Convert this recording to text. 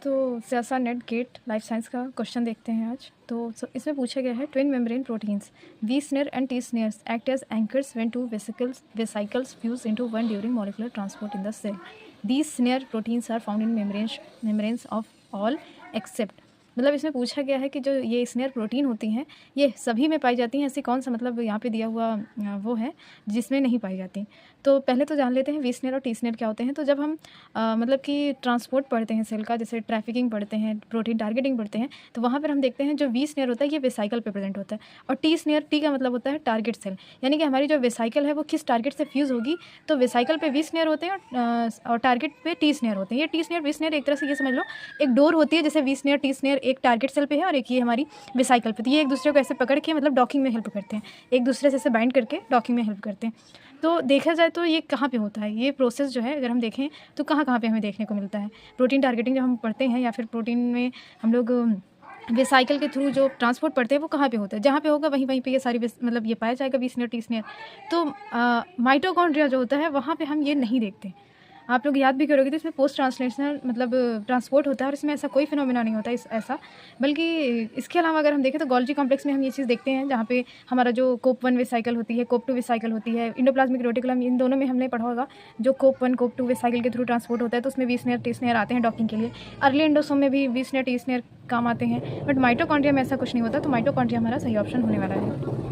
तो CSIR NET GATE life science का question देखते हैं आज। तो इसमें पूछा गया है twin membrane proteins v SNARE and t SNAREs act as anchors when two vesicles fuse into one during molecular transport in the cell. These SNARE proteins are found in membranes of all except, मतलब इसमें पूछा गया है कि जो ये snare protein होती हैं ये सभी में पाई जाती हैं, ऐसी कौन सा मतलब यहाँ पे दिया हुआ वो है जिसमें नहीं पाई जाती। तो पहले तो जान लेते हैं वी स्नेयर और टी स्नेयर क्या होते हैं। तो जब हम मतलब कि ट्रांसपोर्ट पढ़ते हैं सेल का, जैसे ट्रैफिकिंग पढ़ते हैं, प्रोटीन टारगेटिंग पढ़ते हैं, तो वहाँ पर हम देखते हैं जो वी स्नेयर होता है ये वेसाइकल पे प्रेजेंट होता है, और टी स्नेयर, टी का मतलब होता है टारगेट सेल, यानी कि हमारी जो वेसाइकल है वो किस टारगेट से फ्यूज़ होगी। तो वेसाइकल पे वी स्नेयर होते हैं और टारगेट पे टी स्नेयर होते हैं। ये टी स्नेयर वी स्नेयर एक तरह से ये समझ लो एक डोर होती है, जैसे वी स्नेयर टी स्नेयर एक टारगेट सेल पे है और एक ये हमारी वेसाइकल पे। तो ये एक दूसरे को ऐसे पकड़ के मतलब डॉकिंग में हेल्प करते हैं, एक दूसरे से ऐसे बाइंड करके डॉकिंग में हेल्प करते हैं। तो देखा जाए तो ये कहाँ पे होता है, ये प्रोसेस जो है अगर हम देखें तो कहाँ कहाँ पे हमें देखने को मिलता है। प्रोटीन टारगेटिंग जब हम पढ़ते हैं या फिर प्रोटीन में हम लोग वेसाइकल के थ्रू जो ट्रांसपोर्ट पढ़ते हैं वो कहाँ पे होता है, जहाँ पे होगा वहीं वहीं पे ये सारी मतलब ये पाया जाएगा वी स्नेयर टी स्नेयर। तो माइटोकॉन्ड्रिया जो होता है वहाँ पे हम ये नहीं देखते। आप लोग याद भी करोगे तो इसमें पोस्ट ट्रांसलेशनल मतलब ट्रांसपोर्ट होता है और इसमें ऐसा कोई फिनोमिना नहीं होता ऐसा। बल्कि इसके अलावा अगर हम देखें तो गोल्जी कॉम्प्लेक्स में हम ये चीज़ देखते हैं जहाँ पे हमारा जो कोप 1 वेसाइकल होती है, कोप 2 वेसाइकल होती है, इंडोप्लाज्मिक रेटिकुलम, इन दोनों में हमने पढ़ा होगा जो कोप 1 कोप 2 वेसाइकल के थ्रू ट्रांसपोर्ट होता है, तो उसमें वी स्नेयर टी स्नेयर आते हैं डॉकिंग के लिए। अर्ली एंडोसोम में भी वी स्नेयर टी स्नेयर काम आते हैं, बट माइटोकॉन्ड्रिया में ऐसा कुछ नहीं होता। तो माइटोकॉन्ड्रिया हमारा सही ऑप्शन होने वाला है।